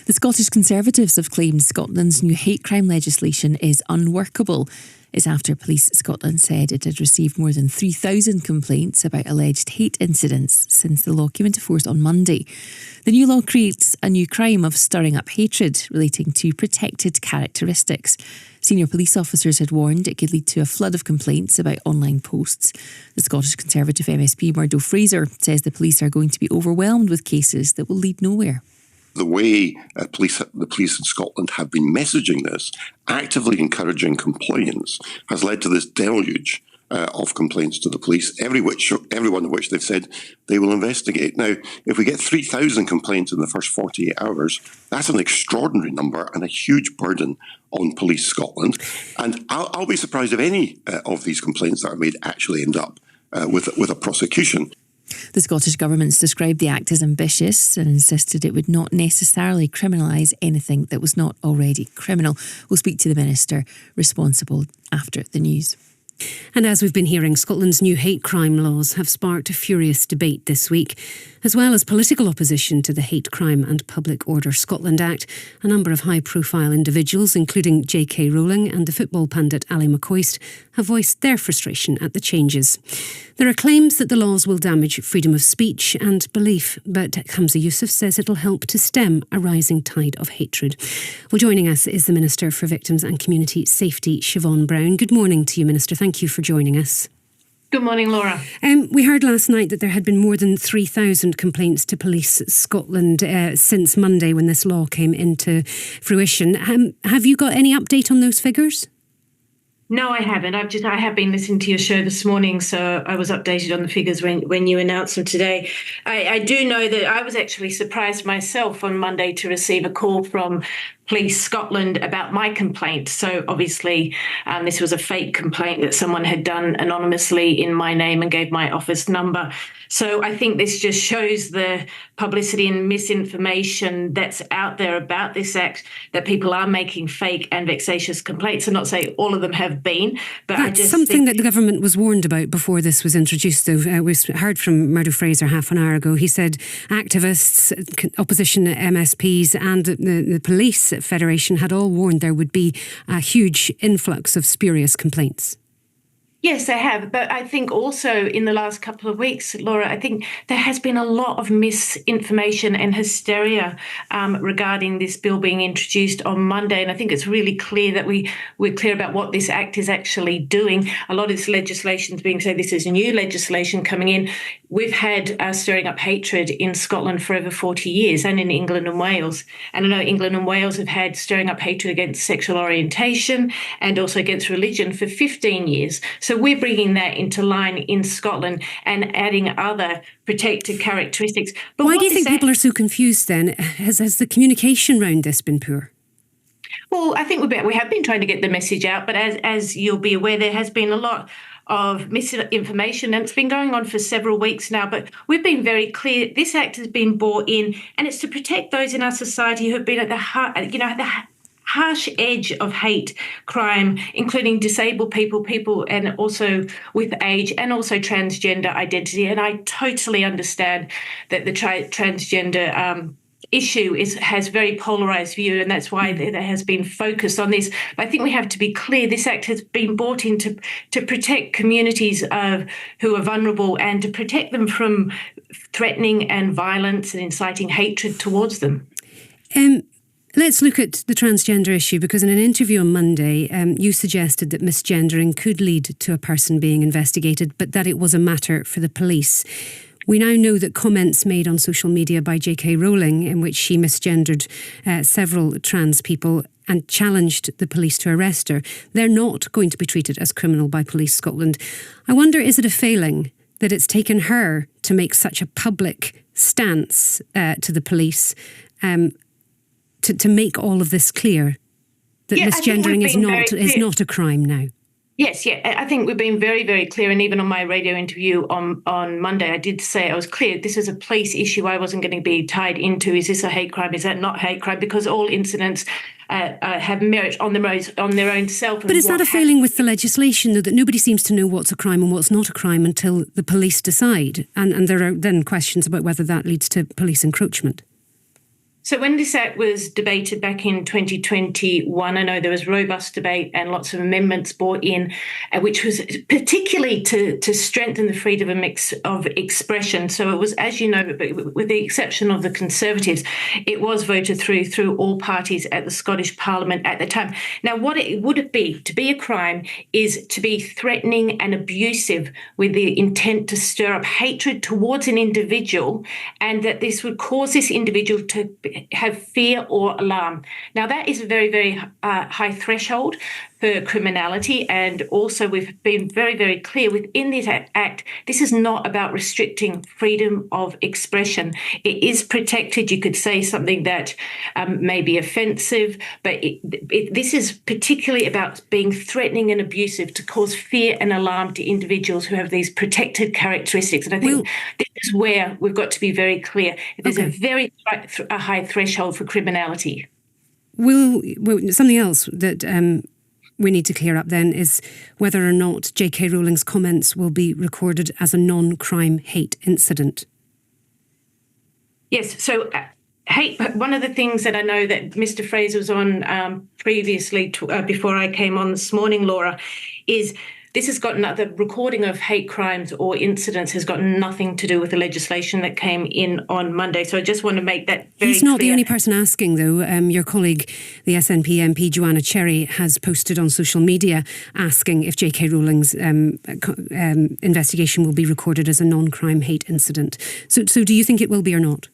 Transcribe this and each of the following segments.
The Scottish Conservatives have claimed Scotland's new hate crime legislation is unworkable. It's after Police Scotland said it had received more than 3,000 complaints about alleged hate incidents since the law came into force on Monday. The new law creates a new crime of stirring up hatred relating to protected characteristics. Senior police officers had warned it could lead to a flood of complaints about online posts. The Scottish Conservative MSP Murdo Fraser says the police are going to be overwhelmed with cases that will lead nowhere. The way the police in Scotland have been messaging this, actively encouraging complaints, has led to this deluge of complaints to the police, every one of which they've said they will investigate. Now, if we get 3,000 complaints in the first 48 hours, that's an extraordinary number and a huge burden on Police Scotland. And I'll be surprised if any of these complaints that are made actually end up with a prosecution. The Scottish Government's described the act as ambitious and insisted it would not necessarily criminalise anything that was not already criminal. We'll speak to the Minister responsible after the news. And as we've been hearing, Scotland's new hate crime laws have sparked a furious debate this week. As well as political opposition to the Hate Crime and Public Order Scotland Act, a number of high-profile individuals, including J.K. Rowling and the football pundit Ali McCoist, have voiced their frustration at the changes. There are claims that the laws will damage freedom of speech and belief, but Hamza Yousaf says it'll help to stem a rising tide of hatred. Well, joining us is the Minister for Victims and Community Safety, Siobhan Brown. Good morning to you, Minister. Thank you for joining us. Good morning, Laura. We heard last night that there had been more than 3,000 complaints to Police Scotland since Monday when this law came into fruition. Have you got any update on those figures? No, I haven't. I have been listening to your show this morning, so I was updated on the figures when you announced them today. I do know that I was actually surprised myself on Monday to receive a call from Police Scotland about my complaint. So obviously this was a fake complaint that someone had done anonymously in my name and gave my office number. So I think this just shows the publicity and misinformation that's out there about this act, that people are making fake and vexatious complaints. I'm not saying all of them have been, but that's something that the government was warned about before this was introduced, though. We heard from Murdo Fraser half an hour ago. He said activists, opposition MSPs and the Police Federation had all warned there would be a huge influx of spurious complaints. Yes, they have. But I think also in the last couple of weeks, Laura, I think there has been a lot of misinformation and hysteria regarding this bill being introduced on Monday. And I think it's really clear that we're clear about what this act is actually doing. A lot of this legislation is being said this is new legislation coming in. We've had stirring up hatred in Scotland for over 40 years and in England and Wales. And I know England and Wales have had stirring up hatred against sexual orientation and also against religion for 15 years. So we're bringing that into line in Scotland and adding other protected characteristics. But why do you think people are so confused then? Has the communication around this been poor? Well, I think we have been trying to get the message out, but as you'll be aware, there has been a lot of misinformation, and it's been going on for several weeks now. But we've been very clear. This act has been brought in, and it's to protect those in our society who have been at the heart, at the harsh edge of hate crime, including disabled people and also with age and also transgender identity. And I totally understand that the transgender issue has very polarised view, and that's why there has been focus on this. But I think we have to be clear, this act has been brought in to protect communities who are vulnerable and to protect them from threatening and violence and inciting hatred towards them. Let's look at the transgender issue, because in an interview on Monday, you suggested that misgendering could lead to a person being investigated, but that it was a matter for the police. We now know that comments made on social media by J.K. Rowling, in which she misgendered several trans people and challenged the police to arrest her, they're not going to be treated as criminal by Police Scotland. I wonder, is it a failing that it's taken her to make such a public stance to the police to make all of this clear, that misgendering is not a crime now? Yes, I think we've been very, very clear. And even on my radio interview on Monday, I did say I was clear this is a police issue. I wasn't going to be tied into, is this a hate crime? Is that not hate crime? Because all incidents have merit on their own self. But is that a failing with the legislation, though, that nobody seems to know what's a crime and what's not a crime until the police decide? And there are then questions about whether that leads to police encroachment. So when this Act was debated back in 2021, I know there was robust debate and lots of amendments brought in, which was particularly to strengthen the freedom of expression. So it was, as you know, with the exception of the Conservatives, it was voted through all parties at the Scottish Parliament at the time. Now, what it would be to be a crime is to be threatening and abusive with the intent to stir up hatred towards an individual, and that this would cause this individual to have fear or alarm. Now, that is a very, very high threshold for criminality. And also, we've been very, very clear within this Act, this is not about restricting freedom of expression. It is protected. You could say something that may be offensive, but this is particularly about being threatening and abusive to cause fear and alarm to individuals who have these protected characteristics. And I think this is where we've got to be very clear. There's a very high threshold for criminality. Well, something else that we need to clear up then is whether or not J.K. Rowling's comments will be recorded as a non-crime hate incident. Yes, so one of the things that I know that Mr. Fraser was on previously before I came on this morning, Laura, is this has got the recording of hate crimes or incidents has got nothing to do with the legislation that came in on Monday. So I just want to make that very clear. He's not the only person asking, though. Your colleague, the SNP MP Joanna Cherry, has posted on social media asking if J.K. Rowling's investigation will be recorded as a non-crime hate incident. So do you think it will be or not?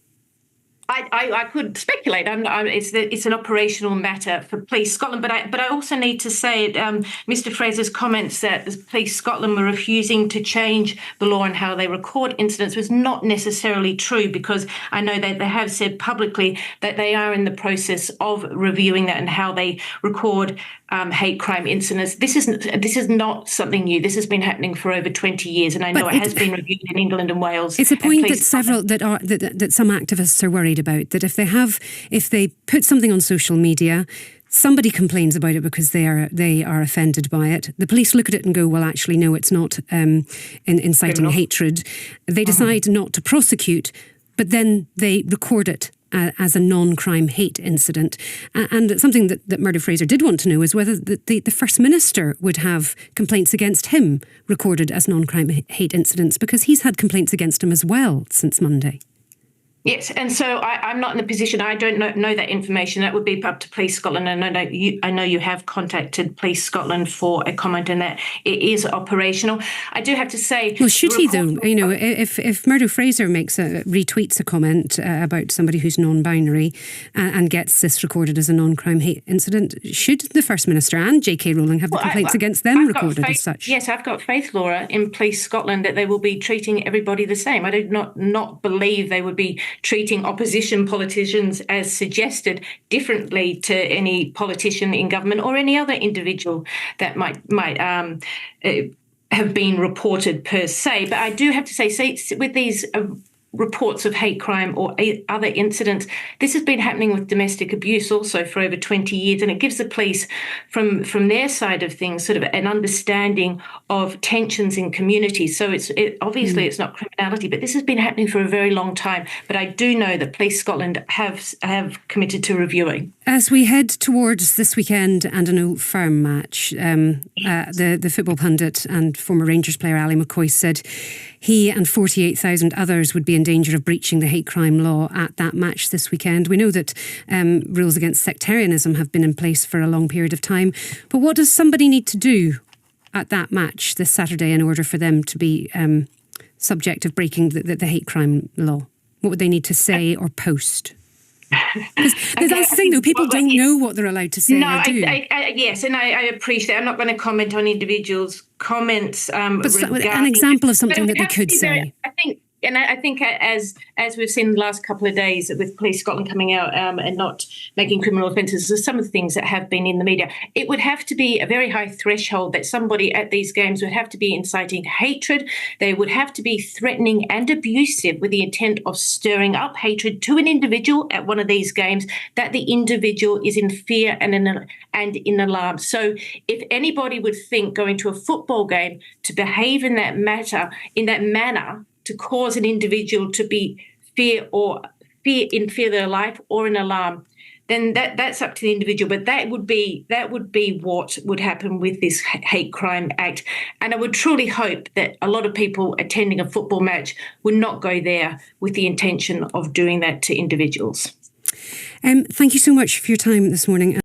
I could speculate. It's an operational matter for Police Scotland, but I also need to say Mr. Fraser's comments that Police Scotland were refusing to change the law and how they record incidents was not necessarily true, because I know that they have said publicly that they are in the process of reviewing that and how they record hate crime incidents. This is not something new. This has been happening for over 20 years, and I know it has been reviewed in England and Wales. It's a point that that some activists are worried about, that if they put something on social media, somebody complains about it because they are offended by it. The police look at it and go, well, actually, no, it's not inciting hatred. They decide not to prosecute, but then they record it as a non-crime hate incident. And something that Murdo Fraser did want to know is whether the First Minister would have complaints against him recorded as non-crime hate incidents, because he's had complaints against him as well since Monday. Yes, and so I'm not in a position. I don't know that information. That would be up to Police Scotland, and I know you have contacted Police Scotland for a comment, and that it is operational. I do have to say, well, should he though? You know, if Murdo Fraser retweets a comment about somebody who's non-binary and gets this recorded as a non-crime hate incident, should the First Minister and J.K. Rowling have the complaints against them recorded as such? Yes, I've got faith, Laura, in Police Scotland that they will be treating everybody the same. I do not believe they would be treating opposition politicians as suggested differently to any politician in government or any other individual that might have been reported per se. But I do have to say with these reports of hate crime or other incidents, this has been happening with domestic abuse also for over 20 years, and it gives the police from their side of things sort of an understanding of tensions in communities. So obviously it's not criminality, but this has been happening for a very long time. But I do know that Police Scotland have committed to reviewing. As we head towards this weekend and an Old Firm match, the football pundit and former Rangers player Ali McCoy said he and 48,000 others would be in danger of breaching the hate crime law at that match this weekend. We know that rules against sectarianism have been in place for a long period of time. But what does somebody need to do at that match this Saturday in order for them to be subject of breaking the hate crime law? What would they need to say or post? Because that's the thing, though. People don't know what they're allowed to say or do. Yes, and I appreciate. I'm not going to comment on individuals' comments. But an example of something that they could say. I think as we've seen in the last couple of days with Police Scotland coming out and not making criminal offences, there's some of the things that have been in the media. It would have to be a very high threshold that somebody at these games would have to be inciting hatred. They would have to be threatening and abusive with the intent of stirring up hatred to an individual at one of these games, that the individual is in fear and in alarm. So if anybody would think going to a football game to behave in that manner, to cause an individual to be fear or fear of their life or an alarm, then that's up to the individual. But that would be what would happen with this Hate Crime Act. And I would truly hope that a lot of people attending a football match would not go there with the intention of doing that to individuals. Thank you so much for your time this morning.